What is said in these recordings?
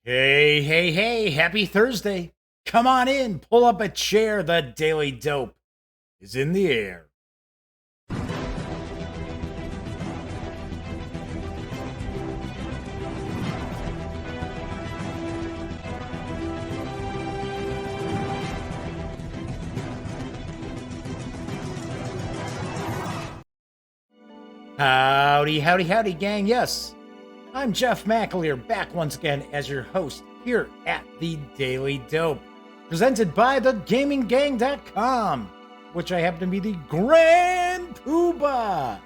Hey, hey, hey, happy Thursday. Come on in, pull up a chair. The Daily Dope is in the air. Howdy, howdy, howdy, gang. Yes, I'm Jeff McAleer, back once again as your host here at the Daily Dope, presented by thegaminggang.com, which I happen to be the Grand Poobah.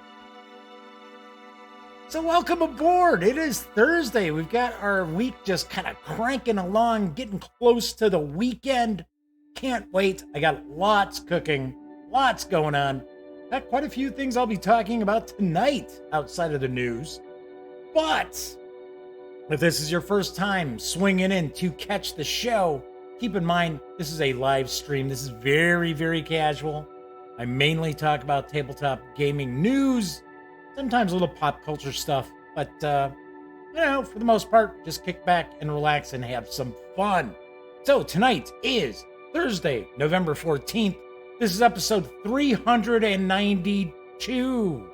So welcome aboard. It is Thursday. We've got our week just kind of cranking along, getting close to the weekend. Can't wait. I got lots cooking, lots going on. Got quite a few things I'll be talking about tonight outside of the news. But if this is your first time swinging in to catch the show, keep in mind this is a live stream. This is very, very casual. I mainly talk about tabletop gaming news, sometimes a little pop culture stuff, but for the most part, just kick back and relax and have some fun. So tonight is Thursday, November 14th. This is episode 392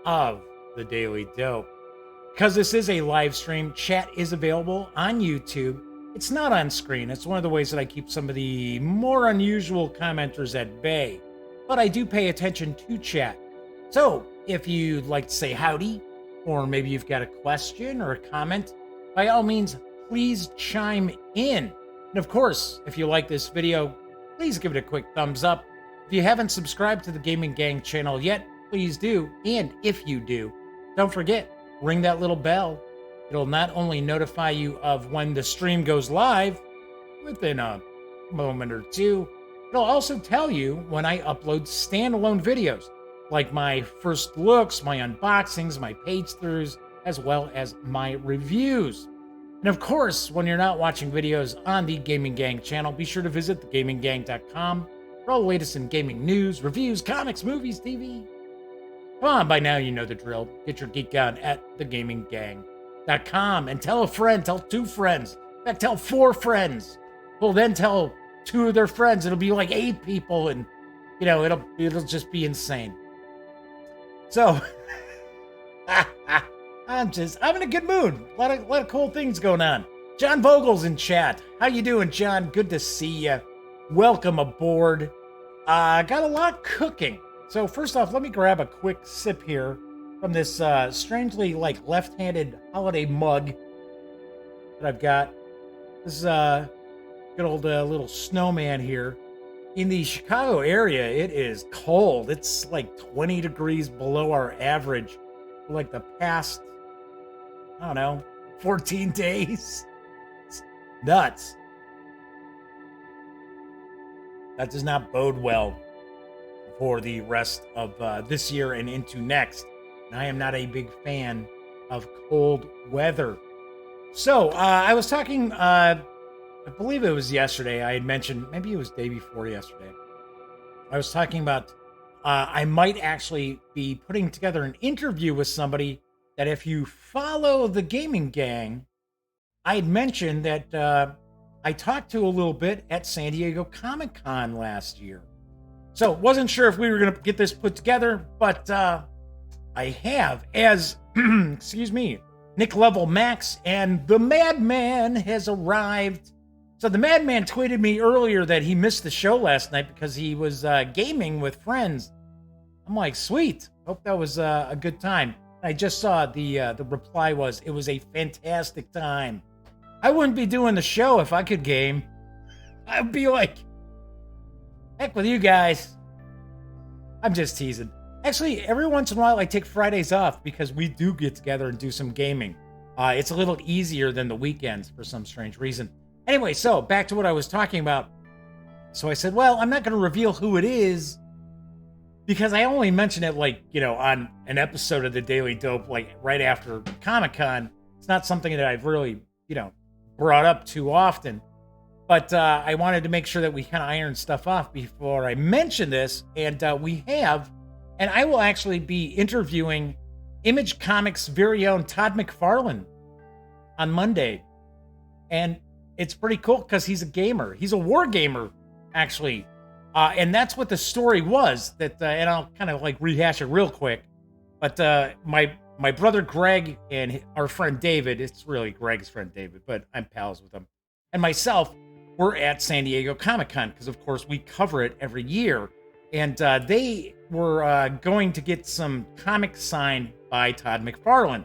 of the Daily Dope. Because this is a live stream, chat is available on YouTube. It's not on screen. It's one of the ways that I keep some of the more unusual commenters at bay. But I do pay attention to chat. So if you'd like to say howdy, or maybe you've got a question or a comment, by all means, please chime in. And of course, if you like this video, please give it a quick thumbs up. If you haven't subscribed to the Gaming Gang channel yet, please do. And if you do, don't forget, ring that little bell. It'll not only notify you of when the stream goes live within a moment or two, it'll also tell you when I upload standalone videos, like my first looks, my unboxings, my page throughs, as well as my reviews. And of course, when you're not watching videos on the Gaming Gang channel, be sure to visit thegaminggang.com for all the latest in gaming news, reviews, comics, movies, TV. Come on, by now you know the drill. Get your geek on at thegaminggang.com and tell a friend, tell two friends, in fact, tell four friends. Well, then tell two of their friends. It'll be like 8 people, and it'll just be insane. So I'm in a good mood. A lot of cool things going on. John Vogel's in chat. How you doing, John? Good to see you. Welcome aboard. Got a lot cooking. So first off, let me grab a quick sip here from this strangely left-handed holiday mug that I've got. This is good old little snowman here. In the Chicago area, it is cold. It's like 20 degrees below our average for like the past, 14 days. It's nuts. That does not bode well for the rest of this year and into next. And I am not a big fan of cold weather. So I was talking, I believe it was yesterday, I had mentioned, maybe it was day before yesterday, I was talking about I might actually be putting together an interview with somebody that if you follow the Gaming Gang, I had mentioned that I talked to a little bit at San Diego Comic-Con last year. So wasn't sure if we were going to get this put together, but I have, as, excuse me, Nick Level Max and the Madman has arrived. So the Madman tweeted me earlier that he missed the show last night because he was gaming with friends. I'm like, sweet. Hope that was a good time. I just saw the reply was, it was a fantastic time. I wouldn't be doing the show if I could game. I'd be like, heck with you guys. I'm just teasing. Actually, every once in a while I take Fridays off because we do get together and do some gaming. It's a little easier than the weekends for some strange reason. Anyway, so back to what I was talking about. So I said, well, I'm not going to reveal who it is because I only mentioned it on an episode of the Daily Dope, right after Comic-Con. It's not something that I've really, brought up too often. But I wanted to make sure that we kind of ironed stuff off before I mention this. And we have, and I will actually be interviewing Image Comics' very own Todd McFarlane on Monday. And it's pretty cool because he's a gamer. He's a war gamer, actually. And that's what the story was. That and I'll kind of like rehash it real quick. But my brother Greg and our friend David, it's really Greg's friend David, but I'm pals with him, and myself, we're at San Diego Comic-Con because, of course, we cover it every year. And they were going to get some comics signed by Todd McFarlane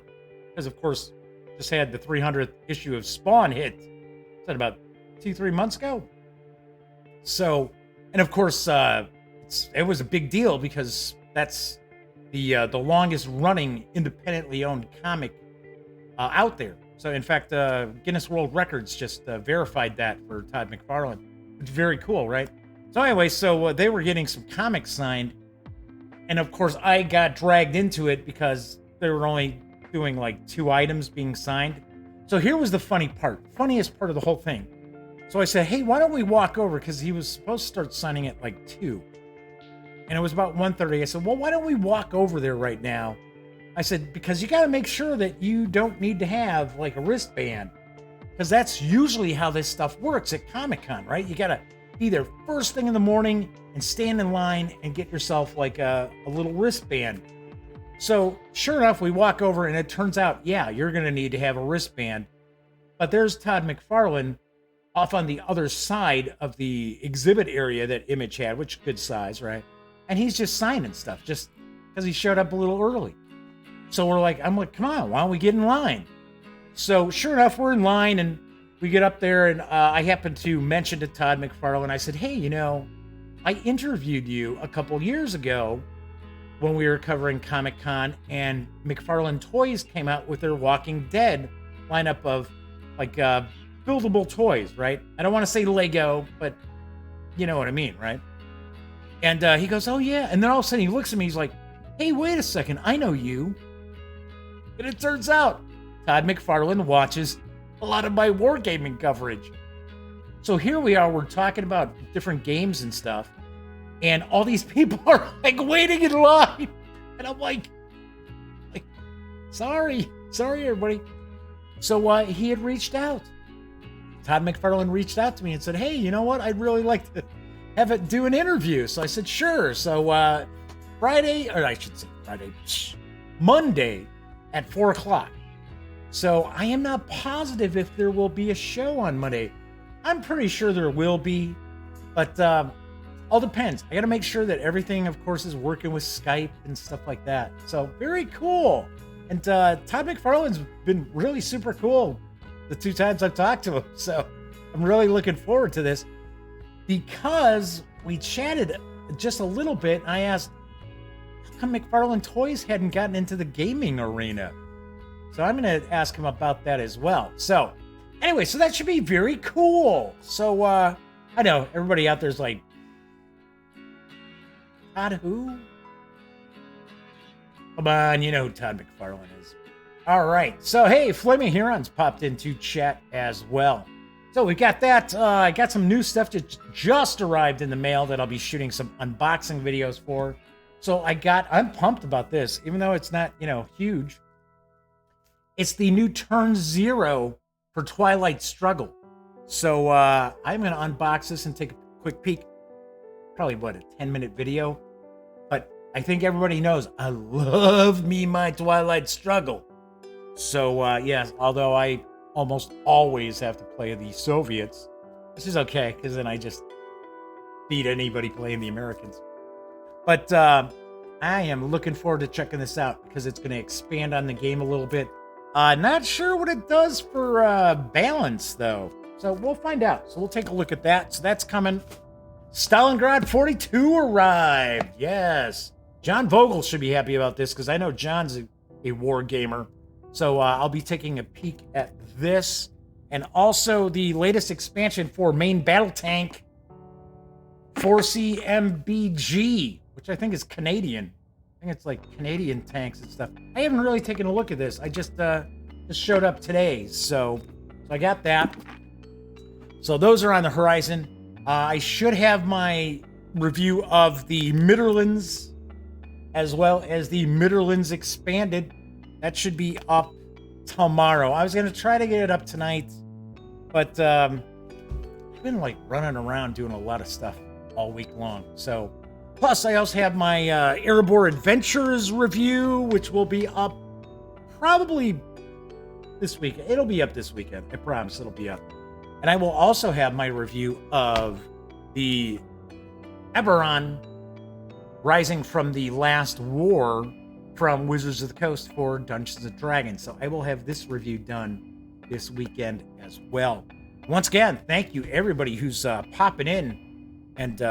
because, of course, just had the 300th issue of Spawn hit. Is that about 2-3 months ago? So, and of course, it was a big deal because that's the longest running independently owned comic out there. So, in fact, Guinness World Records just verified that for Todd McFarlane. It's very cool, right? So anyway, so they were getting some comics signed, and of course I got dragged into it because they were only doing like 2 items being signed. So here was the funniest part of the whole thing. So I said, hey, why don't we walk over? Because he was supposed to start signing at like 2. And it was about 1:30. I said, well, why don't we walk over there right now? I said, because you got to make sure that you don't need to have like a wristband. Because that's usually how this stuff works at Comic-Con, right? You got to be there first thing in the morning and stand in line and get yourself like a little wristband. So sure enough, we walk over and it turns out, yeah, you're going to need to have a wristband. But there's Todd McFarlane off on the other side of the exhibit area that Image had, which is good size, right? And he's just signing stuff just because he showed up a little early. So I'm like, come on, why don't we get in line? So sure enough, we're in line and we get up there, and I happened to mention to Todd McFarlane, I said, hey, I interviewed you a couple years ago when we were covering Comic-Con, and McFarlane Toys came out with their Walking Dead lineup of, like, buildable toys, right? I don't want to say Lego, but you know what I mean, right? And he goes, oh, yeah. And then all of a sudden he looks at me, he's like, hey, wait a second, I know you. And it turns out Todd McFarlane watches a lot of my wargaming coverage. So here we are, we're talking about different games and stuff, and all these people are like waiting in line, and I'm like sorry everybody. So he had reached out. Todd McFarlane reached out to me and said, hey, you know what, I'd really like to have it do an interview. So I said, sure. So Monday at 4:00. So I am not positive if there will be a show on Monday. I'm pretty sure there will be, but all depends. I got to make sure that everything, of course, is working with Skype and stuff like that. So very cool. And Todd McFarlane's been really super cool the 2 times I've talked to him. So I'm really looking forward to this because we chatted just a little bit. And I asked, how come McFarlane Toys hadn't gotten into the gaming arena? So I'm going to ask him about that as well. So anyway, so that should be very cool. So I know everybody out there's like, Todd who? Come on, you know who Todd McFarlane is. All right. So hey, Flaming Huron's popped into chat as well. So we got that. I got some new stuff that just arrived in the mail that I'll be shooting some unboxing videos for. So I'm pumped about this, even though it's not, huge. It's the new Turn Zero for Twilight Struggle. So I'm going to unbox this and take a quick peek. Probably, a 10-minute video? But I think everybody knows I love me my Twilight Struggle. So, yes, although I almost always have to play the Soviets, this is okay, because then I just beat anybody playing the Americans. But I am looking forward to checking this out, because it's going to expand on the game a little bit. Not sure what it does for balance, though. So we'll find out. So we'll take a look at that. So that's coming. Stalingrad 42 arrived. Yes. John Vogel should be happy about this because I know John's a war gamer. So I'll be taking a peek at this. And also the latest expansion for main battle tank 4CMBG, which I think is Canadian. I think it's like Canadian tanks and stuff. I haven't really taken a look at this. I just showed up today. So I got that. So those are on the horizon. I should have my review of the Midderlands as well as the Midderlands Expanded. That should be up tomorrow. I was going to try to get it up tonight, But I've been like running around doing a lot of stuff all week long. So, plus I also have my Erebor Adventures review, which will be up probably this week. It'll be up this weekend. I promise it'll be up. And I will also have my review of the Eberron Rising from the Last War from Wizards of the Coast for Dungeons & Dragons. So I will have this review done this weekend as well. Once again, thank you everybody who's popping in and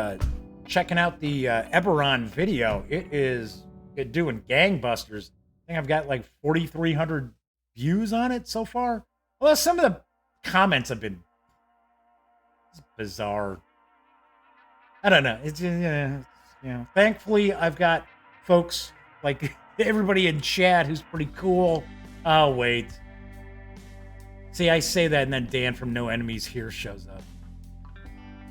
checking out the Eberron video. It is doing gangbusters. I think I've got like 4,300 views on it so far. Well, some of the comments have been bizarre. I don't know. It's thankfully I've got folks like everybody in chat who's pretty cool. Oh wait. See, I say that and then Dan from No Enemies Here shows up.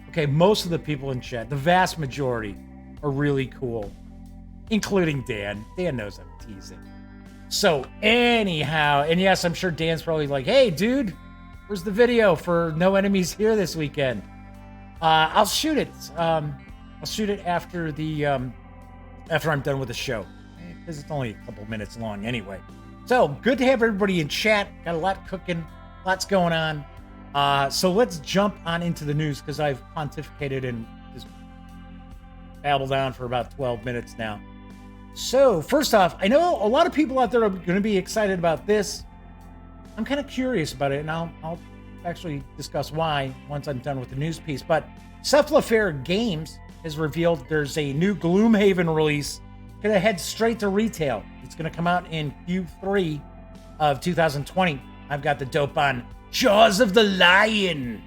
Okay, most of the people in chat, the vast majority, are really cool, including Dan. Dan knows I'm teasing. So anyhow, and yes, I'm sure Dan's probably like, hey dude, where's the video for No Enemies Here this weekend? I'll shoot it. I'll shoot it after the after I'm done with the show, because it's only a couple minutes long anyway. So good to have everybody in chat. Got a lot cooking, lots going on. So let's jump on into the news, because I've pontificated and just babbled on for about 12 minutes now. So first off, I know a lot of people out there are going to be excited about this. I'm kind of curious about it, and I'll actually discuss why once I'm done with the news piece. But Cephalofair Games has revealed there's a new Gloomhaven release going to head straight to retail. It's going to come out in Q3 of 2020. I've got the dope on Jaws of the Lion.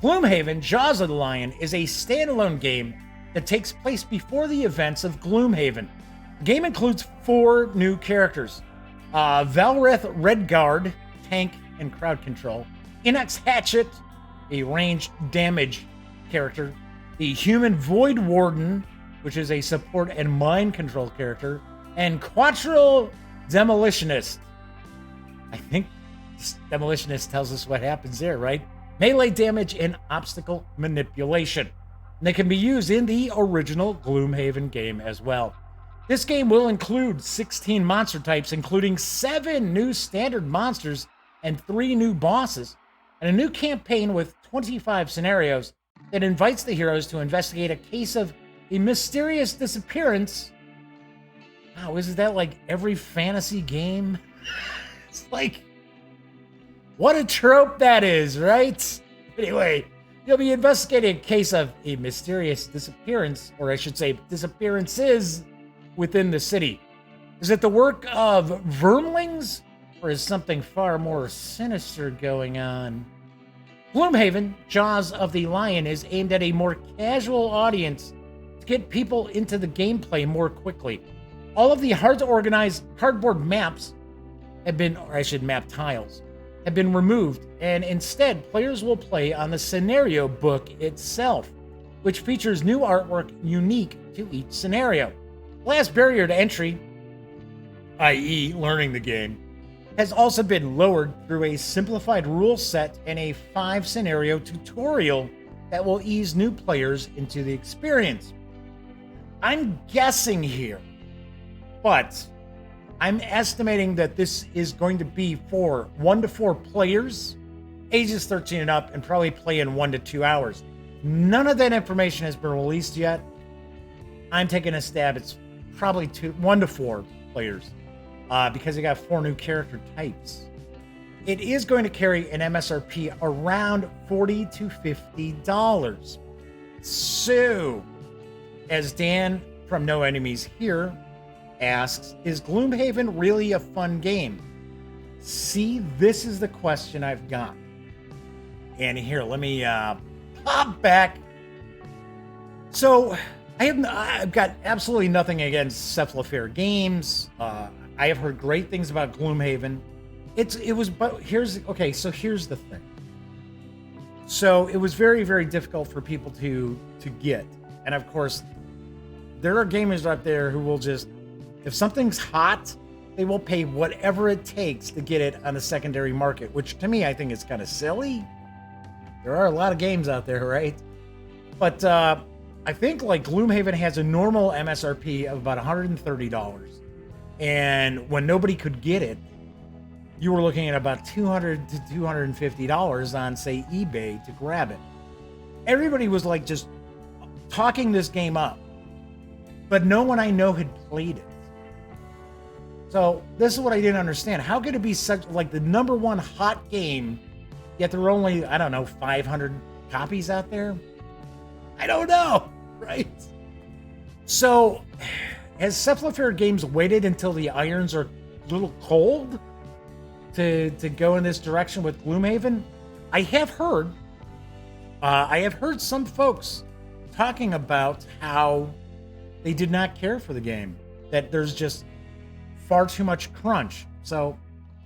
Gloomhaven, Jaws of the Lion, is a standalone game that takes place before the events of Gloomhaven. The game includes 4 new characters. Valrith Redguard, tank and crowd control. Inex Hatchet, a range damage character. The Human Void Warden, which is a support and mind control character. And Quattro Demolitionist. I think Demolitionist tells us what happens there, right? Melee damage and obstacle manipulation. And they can be used in the original Gloomhaven game as well. This game will include 16 monster types, including 7 new standard monsters and 3 new bosses, and a new campaign with 25 scenarios that invites the heroes to investigate a case of a mysterious disappearance. Wow, isn't that like every fantasy game? It's like, what a trope that is, right? Anyway, you'll be investigating a case of a mysterious disappearance, or I should say disappearances, within the city. Is it the work of vermlings, or is something far more sinister going on? Gloomhaven, Jaws of the Lion, is aimed at a more casual audience to get people into the gameplay more quickly. All of the hard-to-organize cardboard maps have been, or I should map tiles, have been removed, and instead players will play on the scenario book itself, which features new artwork unique to each scenario. The last barrier to entry, i.e. learning the game, has also been lowered through a simplified rule set and a 5-scenario tutorial that will ease new players into the experience. I'm guessing here, but I'm estimating that this is going to be for 1 to 4 players, ages 13 and up, and probably play in 1 to 2 hours. None of that information has been released yet. I'm taking a stab. It's probably 1 to 4 players because they got 4 new character types. It is going to carry an MSRP around $40 to $50. So, as Dan from No Enemies Here asks, is Gloomhaven really a fun game? See, this is the question I've got. And here, let me pop back. So, I've got absolutely nothing against Cephalofair Games. I have heard great things about Gloomhaven. But here's the thing. So it was very, very difficult for people to get. And of course, there are gamers out there who will just, if something's hot, they will pay whatever it takes to get it on the secondary market, which to me, I think is kind of silly. There are a lot of games out there, right? But I think like Gloomhaven has a normal MSRP of about $130. And when nobody could get it, you were looking at about $200 to $250 on, say, eBay to grab it. Everybody was like just talking this game up, but no one I know had played it. So this is what I didn't understand. How could it be such like the number one hot game, yet there are only, I don't know, 500 copies out there? I don't know, right? So has Cephalofair Games waited until the irons are a little cold to go in this direction with Gloomhaven? I have heard some folks talking about how they did not care for the game, that there's just far too much crunch. So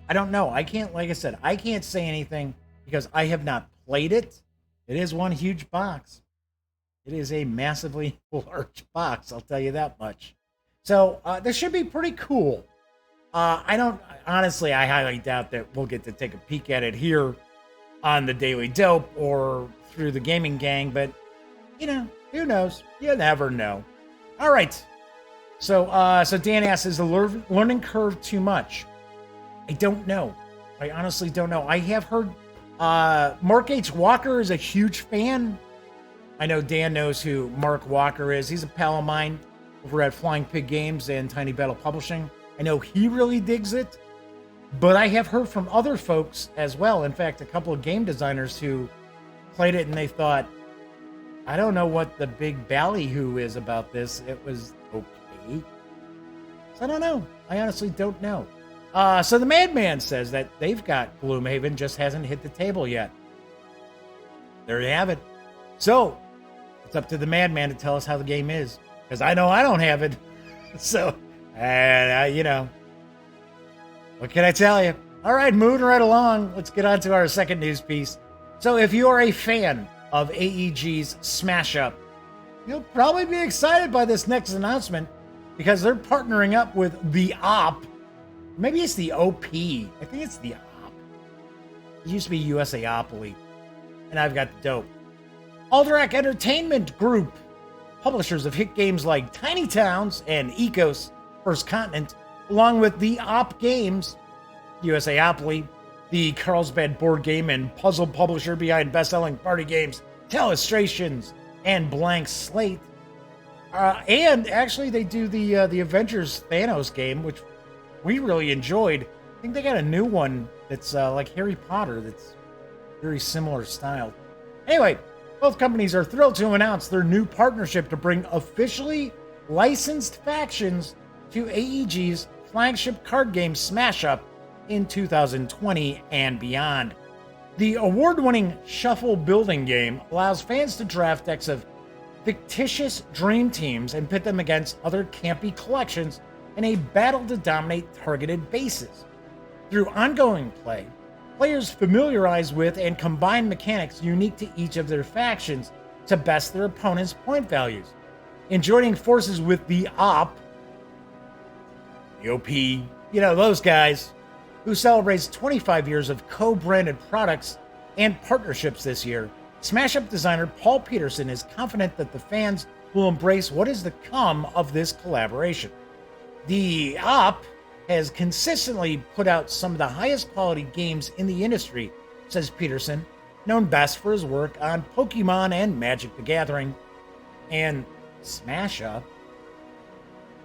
I don't know. I can't, like I said, I can't say anything because I have not played it. It is one huge box. It is a massively large box, I'll tell you that much. So this should be pretty cool. I highly doubt that we'll get to take a peek at it here on the Daily Dope or through the Gaming Gang, but you know, who knows? You never know. All right. So Dan asks, is the learning curve too much? I don't know. I honestly don't know. I have heard Mark H. Walker is a huge fan. I know Dan knows who Mark Walker is. He's a pal of mine over at Flying Pig Games and Tiny Battle Publishing. I know he really digs it, but I have heard from other folks as well. In fact, a couple of game designers who played it and they thought, I don't know what the big ballyhoo is about this. It was okay. So I don't know. I honestly don't know. So the Madman says that they've got Gloomhaven, just hasn't hit the table yet. There you have it. So it's up to the Madman to tell us how the game is, because I know I don't have it. So, you know, what can I tell you? All right, moving right along. Let's get on to our second news piece. So if you are a fan of AEG's Smash Up, you'll probably be excited by this next announcement because they're partnering up with the OP. Maybe it's the OP. I think it's the OP. It used to be USAopoly. And I've got the dope. Alderac Entertainment Group, publishers of hit games like Tiny Towns and Ecos First Continent, along with the OP Games, USAopoly, the Carlsbad board game and puzzle publisher behind best-selling party games, Telestrations, and Blank Slate. And actually, they do the Avengers Thanos game, which we really enjoyed. I think they got a new one that's like Harry Potter that's very similar style. Anyway, both companies are thrilled to announce their new partnership to bring officially licensed factions to AEG's flagship card game Smash Up in 2020 and beyond. The award-winning shuffle building game allows fans to draft decks of fictitious dream teams and pit them against other campy collections in a battle to dominate targeted bases. Through ongoing play, players familiarize with and combine mechanics unique to each of their factions to best their opponent's point values. In joining forces with the OP, you know, those guys, who celebrates 25 years of co-branded products and partnerships this year, Smash Up designer Paul Peterson is confident that the fans will embrace what is to come of this collaboration. The OP has consistently put out some of the highest quality games in the industry, says Peterson, known best for his work on Pokemon and Magic the Gathering. And Smash Up?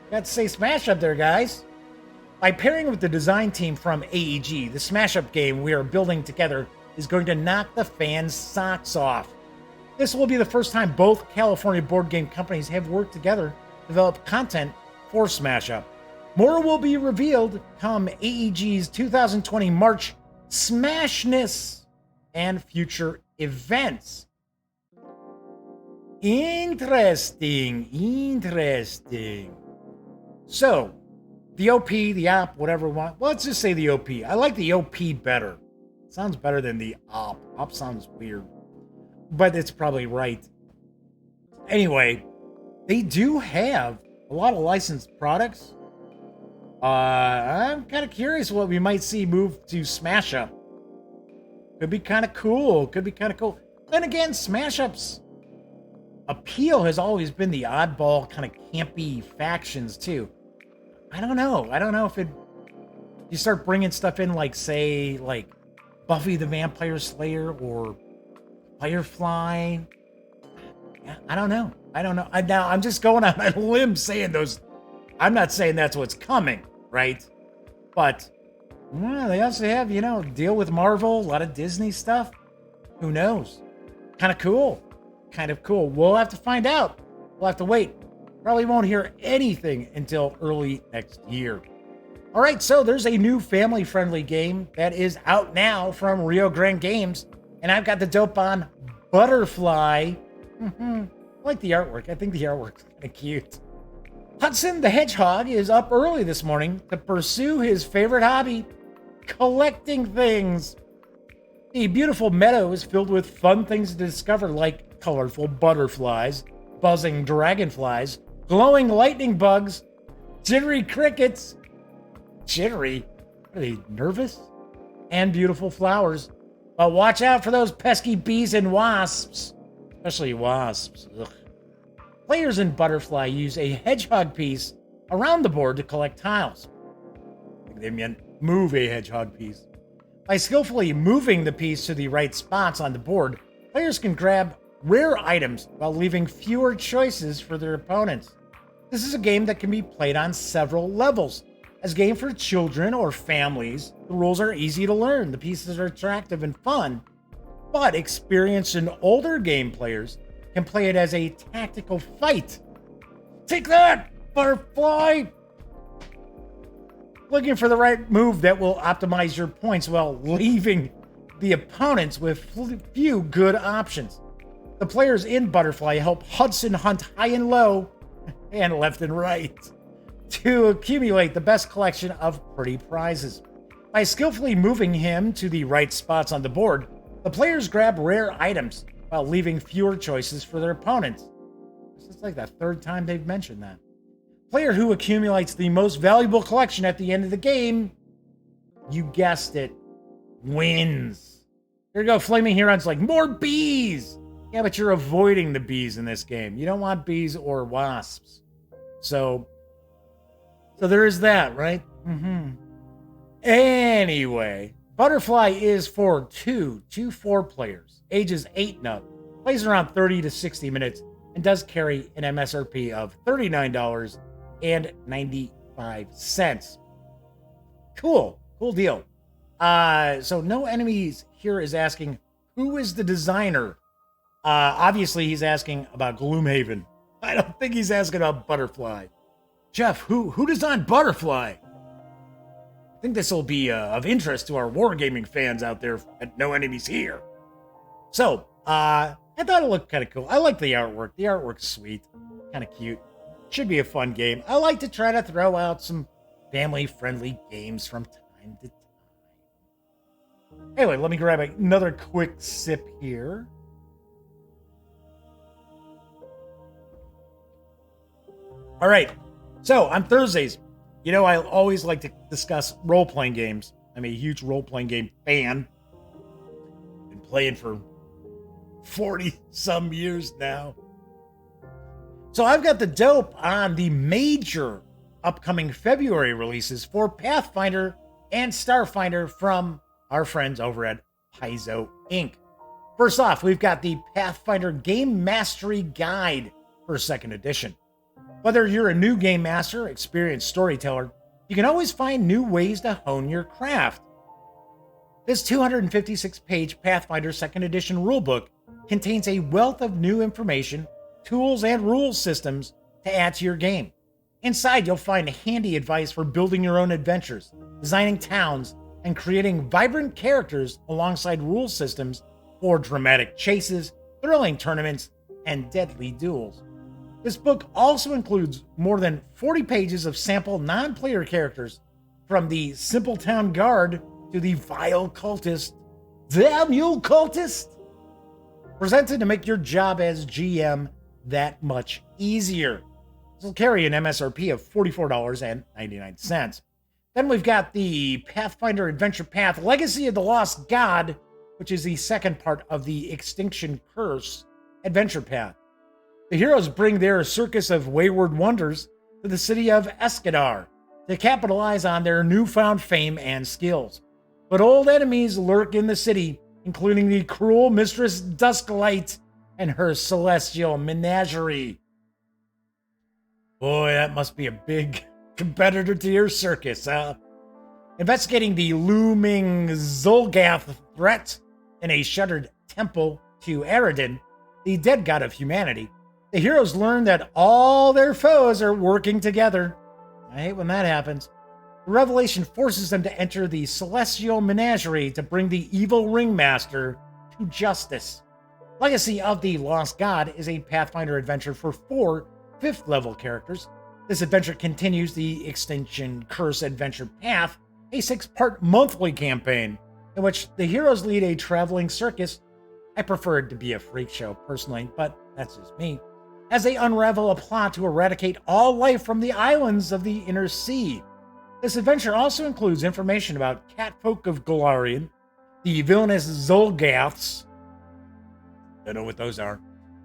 Got to say Smash Up there, guys. By pairing with the design team from AEG, the Smash Up game we are building together is going to knock the fans' socks off. This will be the first time both California board game companies have worked together to develop content for Smash Up. More will be revealed come AEG's 2020 March Smashness and future events. Interesting. So, the OP, the OP, whatever we want. Well, let's just say the OP. I like the OP better. It sounds better than the OP. OP sounds weird. But it's probably right. Anyway, they do have a lot of licensed products. I'm kind of curious what we might see move to Smash Up. Could be kind of cool. Then again, Smash Up's appeal has always been the oddball, kind of campy factions too. I don't know if you start bringing stuff in like, say, like Buffy the Vampire Slayer or Firefly. Yeah, I don't know. Now I'm just going on a limb saying those. I'm not saying that's what's coming, right? But they also have, deal with Marvel, a lot of Disney stuff. Who knows? Kind of cool. We'll have to find out. We'll have to wait. Probably won't hear anything until early next year. All right, so there's a new family-friendly game that is out now from Rio Grande Games, and I've got the dope on Butterfly. I like the artwork. I think the artwork's kind of cute. Hudson the Hedgehog is up early this morning to pursue his favorite hobby, collecting things. The beautiful meadow is filled with fun things to discover, like colorful butterflies, buzzing dragonflies, glowing lightning bugs, jittery crickets. Jittery? Are they nervous? And beautiful flowers. But watch out for those pesky bees and wasps. Especially wasps. Ugh. Players in Butterfly use a hedgehog piece around the board to collect tiles. I think they meant move a hedgehog piece. By skillfully moving the piece to the right spots on the board, players can grab rare items while leaving fewer choices for their opponents. This is a game that can be played on several levels. As a game for children or families, the rules are easy to learn, the pieces are attractive and fun, but experienced and older game players can play it as a tactical fight. Take that, Butterfly! Looking for the right move that will optimize your points while leaving the opponents with few good options. The players in Butterfly help Hudson hunt high and low, and left and right, to accumulate the best collection of pretty prizes. By skillfully moving him to the right spots on the board, the players grab rare items while leaving fewer choices for their opponents. This is like the third time they've mentioned that. Player who accumulates the most valuable collection at the end of the game, you guessed it, wins. Here you go, Flaming Huron's like, more bees! Yeah, but you're avoiding the bees in this game. You don't want bees or wasps. So there is that, right? Anyway, Butterfly is for 2 to 4 players, ages 8 and up, plays around 30 to 60 minutes, and does carry an MSRP of $39.95. Cool deal. So No Enemies here is asking, who is the designer? Obviously, he's asking about Gloomhaven. I don't think he's asking about Butterfly. Jeff, who designed Butterfly? I think this will be of interest to our wargaming fans out there at No Enemies Here. So, I thought it looked kind of cool. I like the artwork. The artwork's sweet. Kind of cute. Should be a fun game. I like to try to throw out some family-friendly games from time to time. Anyway, let me grab another quick sip here. All right. So, on Thursdays, I always like to discuss role-playing games. I'm a huge role-playing game fan. Been playing for 40-some years now. So I've got the dope on the major upcoming February releases for Pathfinder and Starfinder from our friends over at Paizo Inc. First off, we've got the Pathfinder Game Mastery Guide for 2nd edition. Whether you're a new game master, experienced storyteller, you can always find new ways to hone your craft. This 256-page Pathfinder 2nd edition rulebook contains a wealth of new information, tools, and rule systems to add to your game. Inside, you'll find handy advice for building your own adventures, designing towns, and creating vibrant characters alongside rule systems for dramatic chases, thrilling tournaments, and deadly duels. This book also includes more than 40 pages of sample non-player characters, from the Simple Town Guard to the Vile Cultist. Damn you, Cultist! Presented to make your job as GM that much easier. This will carry an MSRP of $44.99. Then we've got the Pathfinder Adventure Path Legacy of the Lost God, which is the second part of the Extinction Curse Adventure Path. The heroes bring their circus of wayward wonders to the city of Escadar to capitalize on their newfound fame and skills. But old enemies lurk in the city, including the cruel Mistress Dusklight and her celestial menagerie. Boy, that must be a big competitor to your circus, huh? Investigating the looming Zolgath threat in a shuttered temple to Aridin, the dead god of humanity, the heroes learn that all their foes are working together. I hate when that happens. The revelation forces them to enter the celestial menagerie to bring the evil ringmaster to justice. Legacy of the Lost God is a Pathfinder adventure for 4 5th-level characters. This adventure continues the Extinction Curse Adventure Path, a 6-part monthly campaign in which the heroes lead a traveling circus. I prefer it to be a freak show personally, but that's just me, as they unravel a plot to eradicate all life from the islands of the Inner Sea. This adventure also includes information about catfolk of Golarion, the villainous Zolgaths, don't know what those are,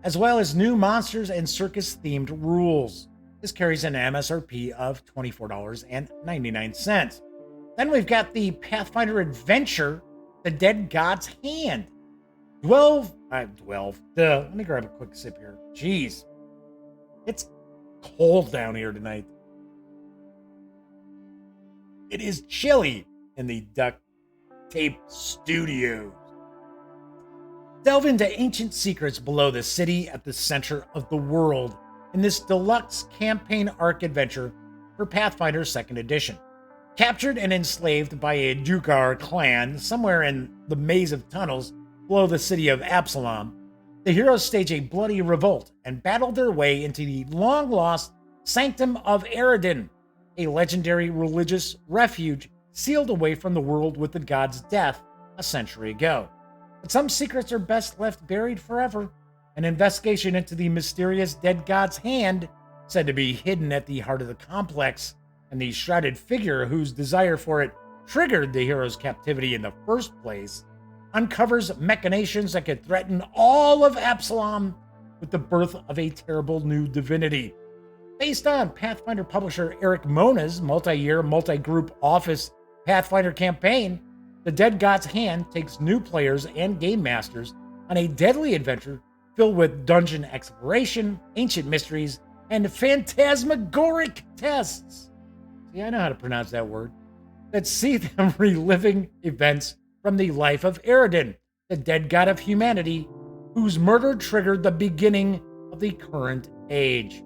as well as new monsters and circus-themed rules. This carries an MSRP of $24.99. Then we've got the Pathfinder Adventure, The Dead God's Hand. Let me grab a quick sip here. Jeez. It's cold down here tonight. It is chilly in the Duct Tape Studios. Delve into ancient secrets below the city at the center of the world in this deluxe campaign arc adventure for Pathfinder 2nd Edition. Captured and enslaved by a Dukar clan somewhere in the maze of tunnels below the city of Absalom, the heroes stage a bloody revolt and battle their way into the long-lost Sanctum of Aridin, a legendary religious refuge sealed away from the world with the god's death a century ago. But some secrets are best left buried forever. An investigation into the mysterious dead god's hand, said to be hidden at the heart of the complex, and the shrouded figure whose desire for it triggered the hero's captivity in the first place, uncovers machinations that could threaten all of Absalom with the birth of a terrible new divinity. Based on Pathfinder publisher Eric Mona's multi-year, multi-group office Pathfinder campaign, The Dead God's Hand takes new players and game masters on a deadly adventure filled with dungeon exploration, ancient mysteries, and phantasmagoric tests. See, I know how to pronounce that word. That see them reliving events from the life of Aridin, the dead god of humanity, whose murder triggered the beginning of the current age.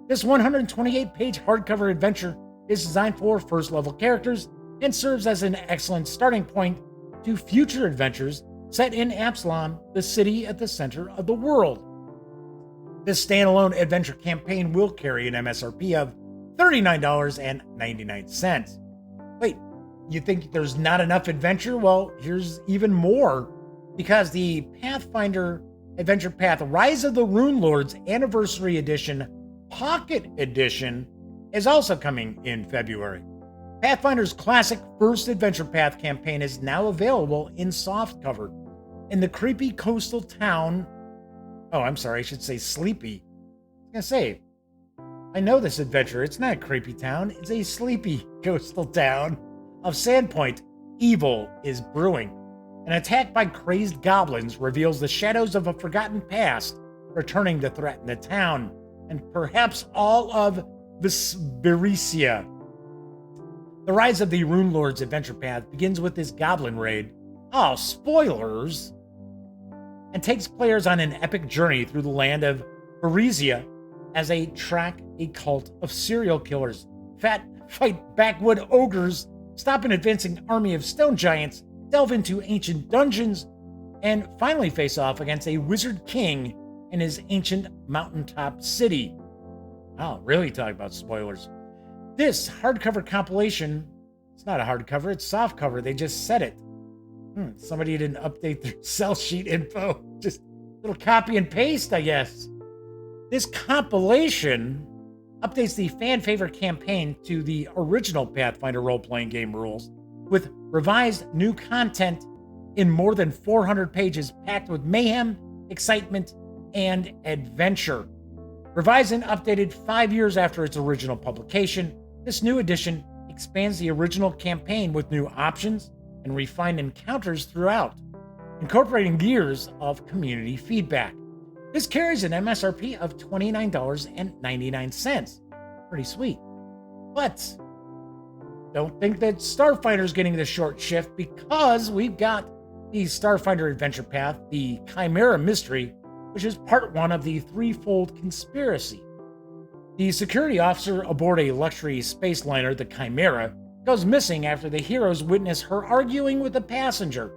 This 128-page hardcover adventure is designed for first-level characters and serves as an excellent starting point to future adventures set in Absalom, the city at the center of the world. This standalone adventure campaign will carry an MSRP of $39.99. Wait, you think there's not enough adventure? Well, here's even more, because the Pathfinder Adventure Path Rise of the Rune Lords Anniversary Edition Pocket Edition is also coming in February. Pathfinder's classic first Adventure Path campaign is now available in softcover in the creepy coastal town. Oh, I'm sorry, I should say sleepy. I was gonna say, I know this adventure. It's not a creepy town, it's a sleepy coastal town of Sandpoint. Evil is brewing. An attack by crazed goblins reveals the shadows of a forgotten past returning to threaten the town, and perhaps all of Vesperecia. The Rise of the Rune Lords Adventure Path begins with this goblin raid. Oh, spoilers! And takes players on an epic journey through the land of Berezia as they track a cult of serial killers, fight backwood ogres, stop an advancing army of stone giants, delve into ancient dungeons, and finally face off against a wizard king in his ancient mountaintop city. Wow, really talking about spoilers. This hardcover compilation, it's not a hardcover, it's softcover. They just said it. Somebody didn't update their sell sheet info. Just a little copy and paste, I guess. This compilation updates the fan favorite campaign to the original Pathfinder role-playing game rules with revised new content in more than 400 pages packed with mayhem, excitement, and adventure. Revised and updated 5 years after its original publication, this new edition expands the original campaign with new options and refined encounters throughout, incorporating years of community feedback. This carries an MSRP of $29.99. Pretty sweet. But don't think that Starfinder's getting the short shift, because we've got the Starfinder Adventure Path, the Chimera Mystery, which is part 1 of the threefold conspiracy. The security officer aboard a luxury space liner, the Chimera, goes missing after the heroes witness her arguing with a passenger.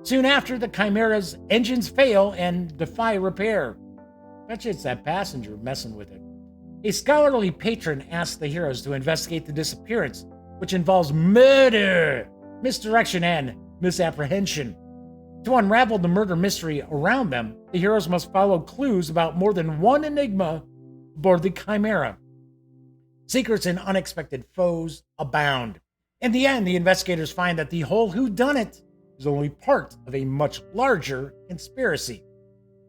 Soon after, the Chimera's engines fail and defy repair. Bet you it's that passenger messing with it. A scholarly patron asks the heroes to investigate the disappearance, which involves murder, misdirection, and misapprehension. To unravel the murder mystery around them, the heroes must follow clues about more than one enigma aboard the Chimera. Secrets and unexpected foes abound. In the end, the investigators find that the whole whodunit is only part of a much larger conspiracy.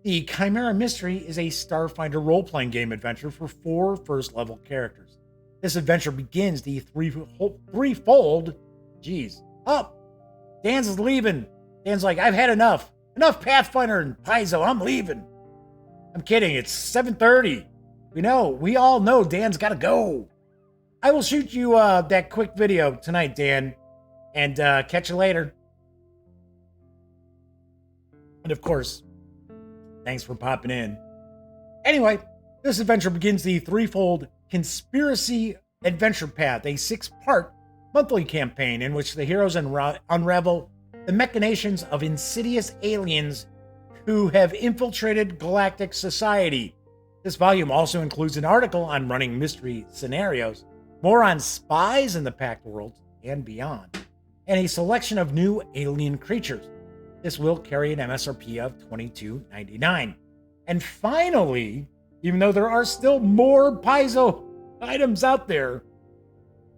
The Chimera Mystery is a Starfinder role-playing game adventure for 4 first-level characters. This adventure begins the threefold... Dan's is leaving. Dan's like, I've had enough. Enough Pathfinder and Paizo, I'm leaving. I'm kidding, it's 7:30. We all know Dan's gotta go. I will shoot you that quick video tonight, Dan, and catch you later. And of course, thanks for popping in. Anyway, this adventure begins the threefold Conspiracy Adventure Path, a 6-part monthly campaign in which the heroes unravel the machinations of insidious aliens who have infiltrated galactic society. This volume also includes an article on running mystery scenarios, more on spies in the Pact Worlds and beyond, and a selection of new alien creatures. This will carry an MSRP of $22.99. And finally, even though there are still more Paizo items out there,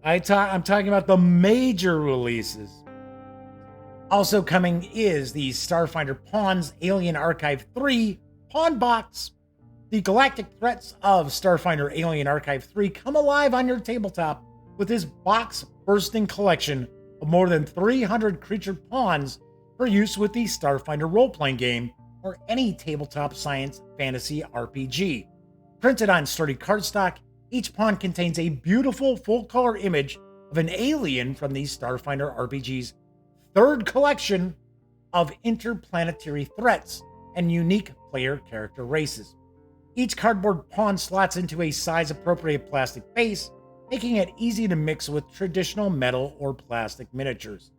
I'm talking about the major releases. Also coming is the Starfinder Pawns Alien Archive 3 Pawn Box. The galactic threats of Starfinder Alien Archive 3 come alive on your tabletop with this box-bursting collection of more than 300 creature pawns for use with the Starfinder role-playing game or any tabletop science fantasy RPG. Printed on sturdy cardstock, each pawn contains a beautiful full-color image of an alien from the Starfinder RPG's 3rd collection of interplanetary threats and unique player character races. Each cardboard pawn slots into a size-appropriate plastic base, making it easy to mix with traditional metal or plastic miniatures.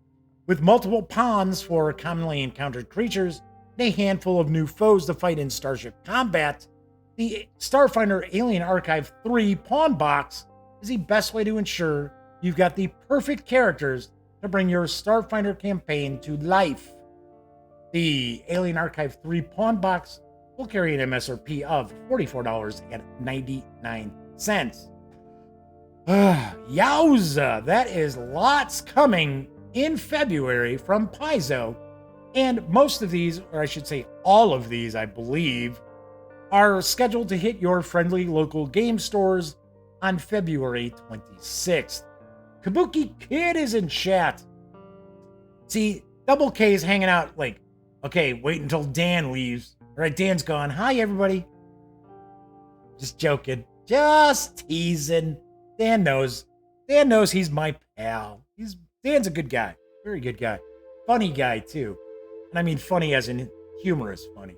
With multiple pawns for commonly encountered creatures and a handful of new foes to fight in starship combat, the Starfinder Alien Archive 3 Pawn Box is the best way to ensure you've got the perfect characters to bring your Starfinder campaign to life. The Alien Archive 3 Pawn Box will carry an MSRP of $44.99. Yowza! That is lots coming in February from Paizo. And most of these, or I should say all of these, I believe, are scheduled to hit your friendly local game stores on February 26th. Kabuki Kid is in chat. See, Double K is hanging out like, okay, wait until Dan leaves. All right, Dan's gone. Hi, everybody. Just joking. Just teasing. Dan knows. Dan knows he's my pal. Dan's a good guy. Very good guy. Funny guy, too. And I mean funny as in humorous funny.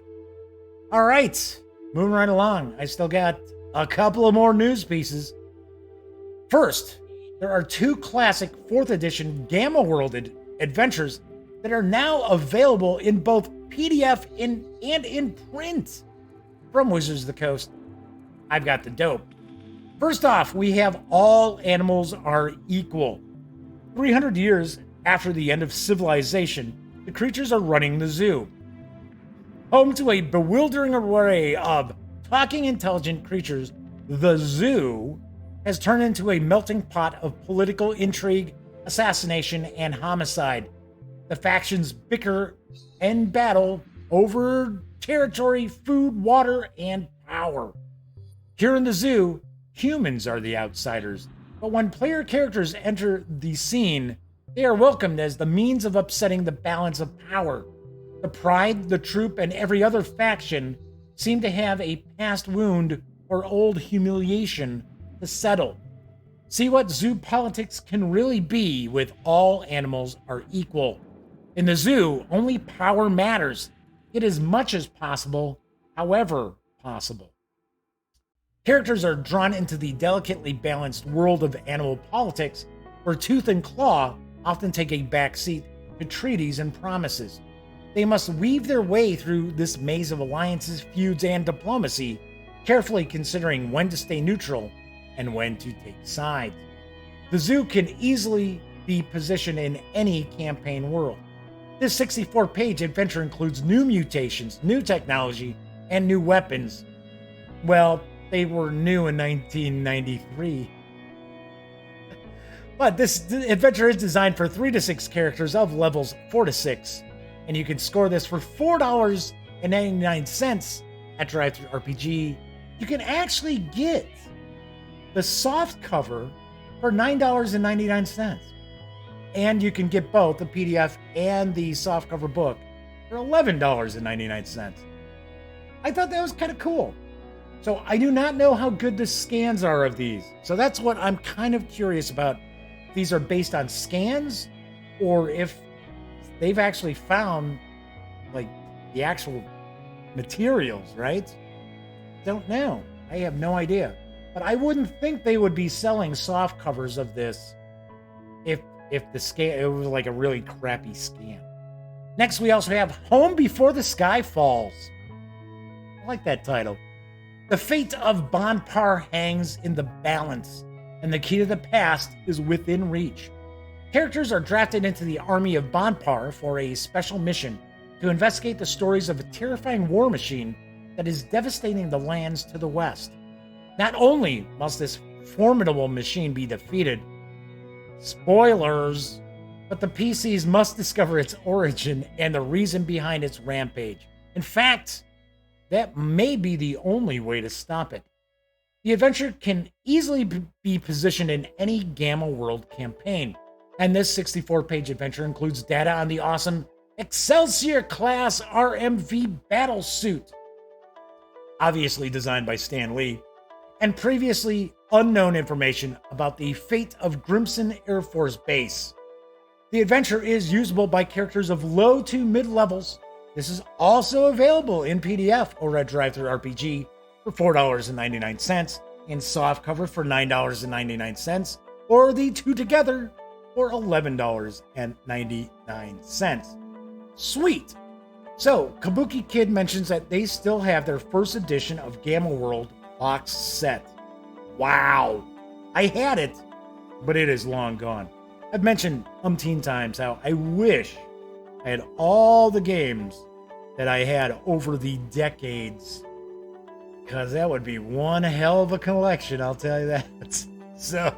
All right. Moving right along. I still got a couple of more news pieces. First, there are 2 classic 4th edition Gamma World adventures that are now available in both PDF and in print from Wizards of the Coast. I've got the dope. First off, we have All Animals Are Equal. 300 years after the end of civilization, the creatures are running the zoo. Home to a bewildering array of talking intelligent creatures, the zoo has turned into a melting pot of political intrigue, assassination, and homicide. The factions bicker and battle over territory, food, water, and power. Here in the zoo, humans are the outsiders, but when player characters enter the scene, they are welcomed as the means of upsetting the balance of power. The Pride, the Troop, and every other faction seem to have a past wound or old humiliation to settle. See what zoo politics can really be with all animals are equal. In the zoo, only power matters. Get as much as possible, however possible. Characters are drawn into the delicately balanced world of animal politics, where tooth and claw often take a backseat to treaties and promises. They must weave their way through this maze of alliances, feuds, and diplomacy, carefully considering when to stay neutral and when to take sides. The zoo can easily be positioned in any campaign world. This 64-page adventure includes new mutations, new technology, and new weapons. Well, they were new in 1993. But this adventure is designed for 3 to 6 characters of levels 4 to 6. And you can score this for $4.99 at DriveThruRPG. You can actually get the soft cover for $9.99. And you can get both the PDF and the softcover book for $11.99. I thought that was kind of cool. So I do not know how good the scans are of these. So that's what I'm kind of curious about. If these are based on scans or if they've actually found like the actual materials, right? Don't know. I have no idea. But I wouldn't think they would be selling soft covers of this if the scan, it was like a really crappy scan. Next, we also have Home Before the Sky Falls. I like that title. The fate of Bonpar hangs in the balance, and the key to the past is within reach. Characters are drafted into the army of Bonpar for a special mission to investigate the stories of a terrifying war machine that is devastating the lands to the west. Not only must this formidable machine be defeated, spoilers, but the PCs must discover its origin and the reason behind its rampage. In fact, that may be the only way to stop it. The adventure can easily be positioned in any Gamma World campaign, and this 64-page adventure includes data on the awesome Excelsior-class RMV battlesuit, obviously designed by Stan Lee, and previously unknown information about the fate of Grimson Air Force Base. The adventure is usable by characters of low to mid levels. This is also available in PDF or at DriveThruRPG for $4.99 and softcover for $9.99, or the two together for $11.99. Sweet! So, Kabuki Kid mentions that they still have their first edition of Gamma World box set. Wow! I had it, but it is long gone. I've mentioned umpteen times how I wish I had all the games that I had over the decades, because that would be one hell of a collection, I'll tell you that. So,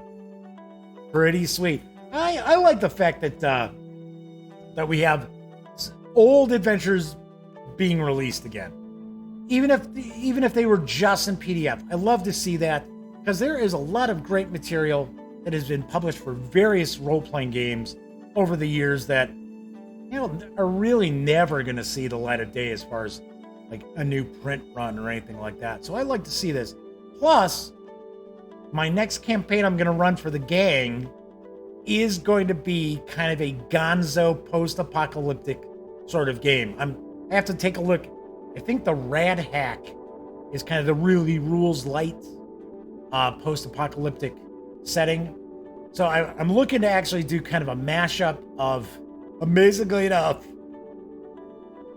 pretty sweet. I like the fact that that we have old adventures being released again. Even if they were just in PDF. I love to see that, because there is a lot of great material that has been published for various role-playing games over the years that, you know, are really never going to see the light of day as far as like a new print run or anything like that. So I like to see this. Plus, my next campaign I'm going to run for the gang is going to be kind of a gonzo post-apocalyptic sort of game. I have to take a look. I think the Rad Hack is kind of the really rules light post-apocalyptic setting. So I'm looking to actually do kind of a mashup of, amazingly enough,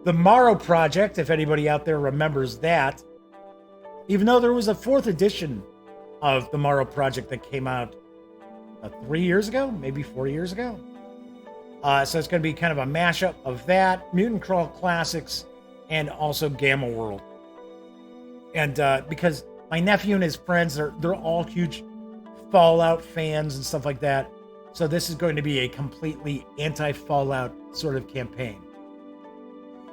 the Morrow Project, if anybody out there remembers that. Even though there was a 4th edition of the Morrow Project that came out 3 years ago, maybe 4 years ago. So it's going to be kind of a mashup of that, Mutant Crawl Classics, and also Gamma World. And because my nephew and his friends, they're all huge Fallout fans and stuff like that. So this is going to be a completely anti-Fallout sort of campaign.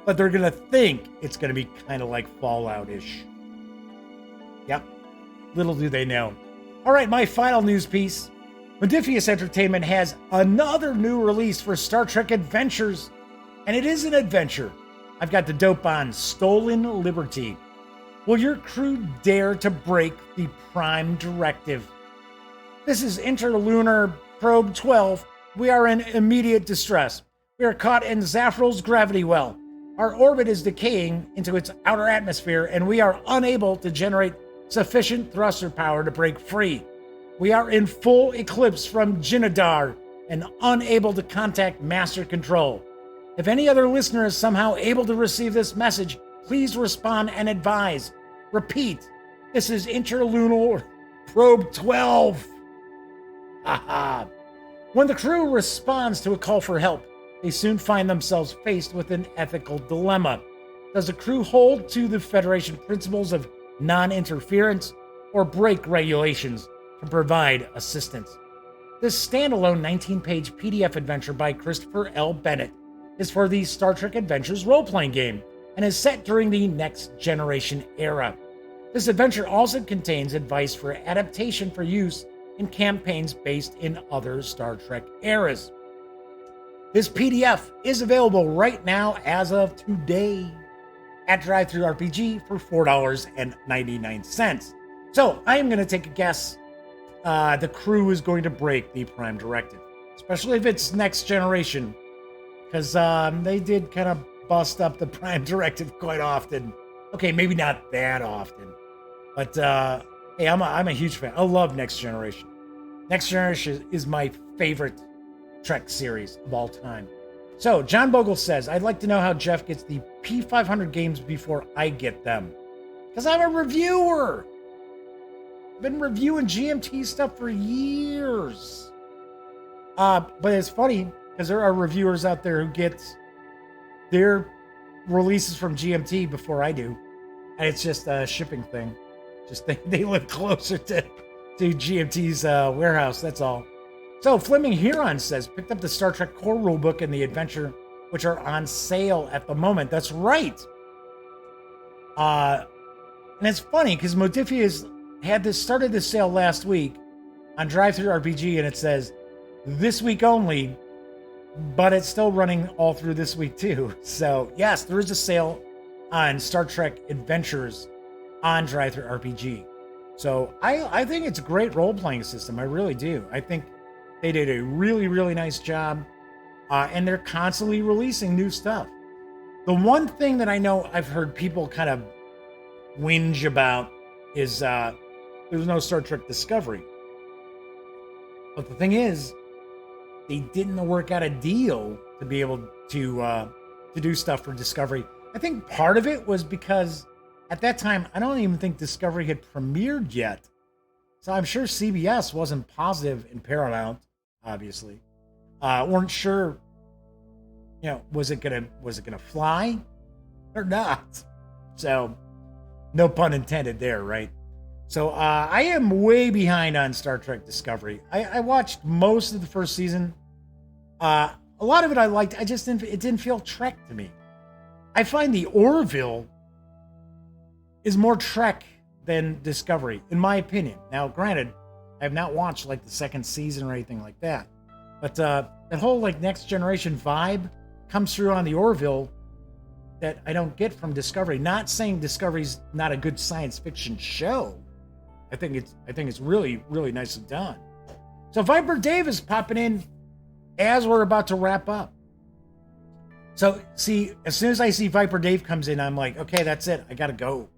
But they're going to think it's going to be kind of like Fallout-ish. Yep. Little do they know. All right, my final news piece. Modiphius Entertainment has another new release for Star Trek Adventures. And it is an adventure. I've got the dope on Stolen Liberty. Will your crew dare to break the Prime Directive? This is Interlunar Probe 12. We are in immediate distress. We are caught in Zafral's gravity well. Our orbit is decaying into its outer atmosphere, and we are unable to generate sufficient thruster power to break free. We are in full eclipse from Jinnadar and unable to contact Master Control. If any other listener is somehow able to receive this message, please respond and advise. Repeat, this is Interlunar Probe 12. Haha. When the crew responds to a call for help, they soon find themselves faced with an ethical dilemma. Does the crew hold to the Federation principles of non-interference or break regulations to provide assistance? This standalone 19-page PDF adventure by Christopher L. Bennett is for the Star Trek Adventures role-playing game and is set during the Next Generation era. This adventure also contains advice for adaptation for use in campaigns based in other Star Trek eras. This PDF is available right now as of today at DriveThruRPG for $4.99. So I am going to take a guess. The crew is going to break the Prime Directive, especially if it's Next Generation, because they did kind of bust up the Prime Directive quite often. Okay, maybe not that often, but hey, I'm a huge fan. I love Next Generation. Next Generation is my favorite Trek series of all time. So, John Bogle says, I'd like to know how Jeff gets the P500 games before I get them. Because I'm a reviewer. I've been reviewing GMT stuff for years. But it's funny, because there are reviewers out there who get their releases from GMT before I do. And it's just a shipping thing. Just they live closer to GMT's warehouse, that's all. So, Fleming Huron says, picked up the Star Trek core rulebook and the adventure, which are on sale at the moment. That's right. And it's funny, because Modiphius started this sale last week on DriveThruRPG, and it says, this week only, but it's still running all through this week, too. So, yes, there is a sale on Star Trek Adventures on DriveThruRPG. So, I think it's a great role-playing system. I really do. I think they did a really, really nice job, and they're constantly releasing new stuff. The one thing that I know I've heard people kind of whinge about is there's no Star Trek Discovery. But the thing is, they didn't work out a deal to be able to do stuff for Discovery. I think part of it was because at that time, I don't even think Discovery had premiered yet. So I'm sure CBS wasn't positive in Paramount, obviously. Weren't sure, was it gonna fly or not? So, no pun intended there, right? So I am way behind on Star Trek Discovery. I watched most of the first season. A lot of it I liked. It didn't feel Trek to me. I find the Orville is more Trek than Discovery, in my opinion. Now, granted, I have not watched like the second season or anything like that, but that whole like Next Generation vibe comes through on the Orville that I don't get from Discovery. Not saying Discovery's not a good science fiction show. I think it's really, really nicely done. So Viper Dave is popping in as we're about to wrap up. So see, as soon as I see Viper Dave comes in, I'm like, okay, that's it. I gotta go.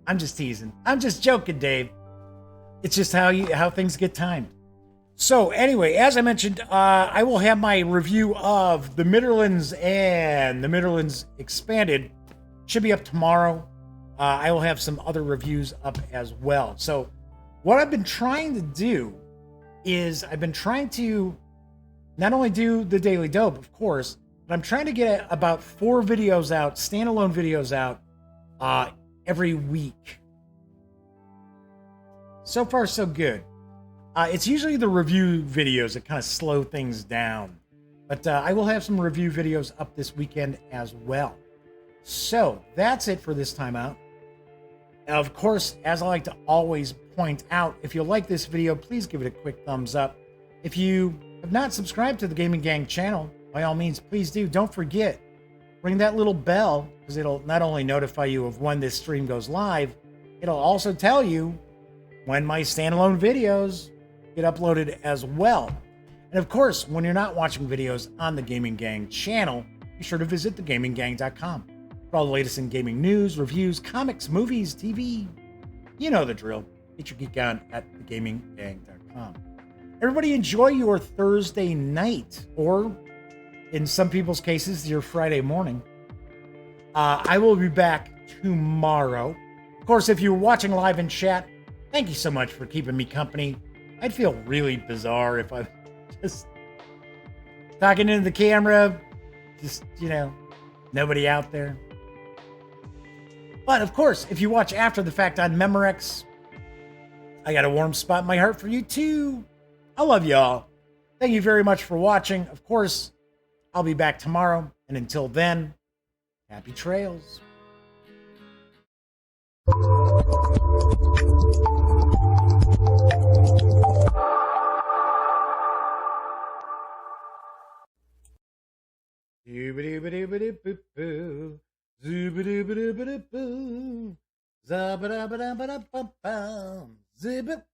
I'm just teasing. I'm just joking, Dave. It's just how things get timed. So anyway, as I mentioned, I will have my review of The Midderlands and The Midderlands Expanded. Should be up tomorrow. I will have some other reviews up as well. So what I've been trying to do is I've been trying to not only do the Daily Dope, of course, but I'm trying to get about 4 videos out, standalone videos out, every week. So far, so good. It's usually the review videos that kind of slow things down. But I will have some review videos up this weekend as well. So that's it for this time out. Of course, as I like to always point out, if you like this video, please give it a quick thumbs up. If you have not subscribed to the Gaming Gang channel, by all means, please do. Don't forget, ring that little bell, because it'll not only notify you of when this stream goes live, it'll also tell you when my standalone videos get uploaded as well. And of course, when you're not watching videos on the Gaming Gang channel, be sure to visit thegaminggang.com for all the latest in gaming news, reviews, comics, movies, TV. You know the drill. Get your geek on at thegaminggang.com. Everybody enjoy your Thursday night, or in some people's cases, your Friday morning. I will be back tomorrow. Of course, if you're watching live in chat, thank you so much for keeping me company. I'd feel really bizarre if I'm just talking into the camera, just, nobody out there. But of course, if you watch after the fact on Memorex, I got a warm spot in my heart for you too. I love y'all. Thank you very much for watching. Of course, I'll be back tomorrow. And until then, happy trails.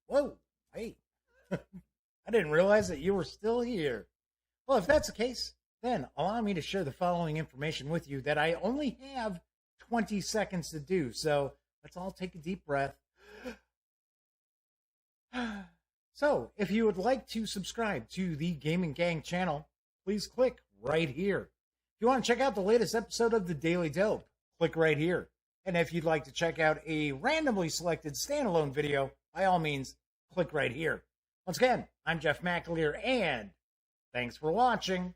Whoa, hey. I didn't realize that you were still here. Well, if that's the case, then allow me to share the following information with you that I only have 20 seconds to do. So let's all take a deep breath. So if you would like to subscribe to the Gaming Gang channel, please click right here. If you want to check out the latest episode of the Daily Dope, click right here. And if you'd like to check out a randomly selected standalone video, by all means, click right here. Once again, I'm Jeff McAleer, and thanks for watching.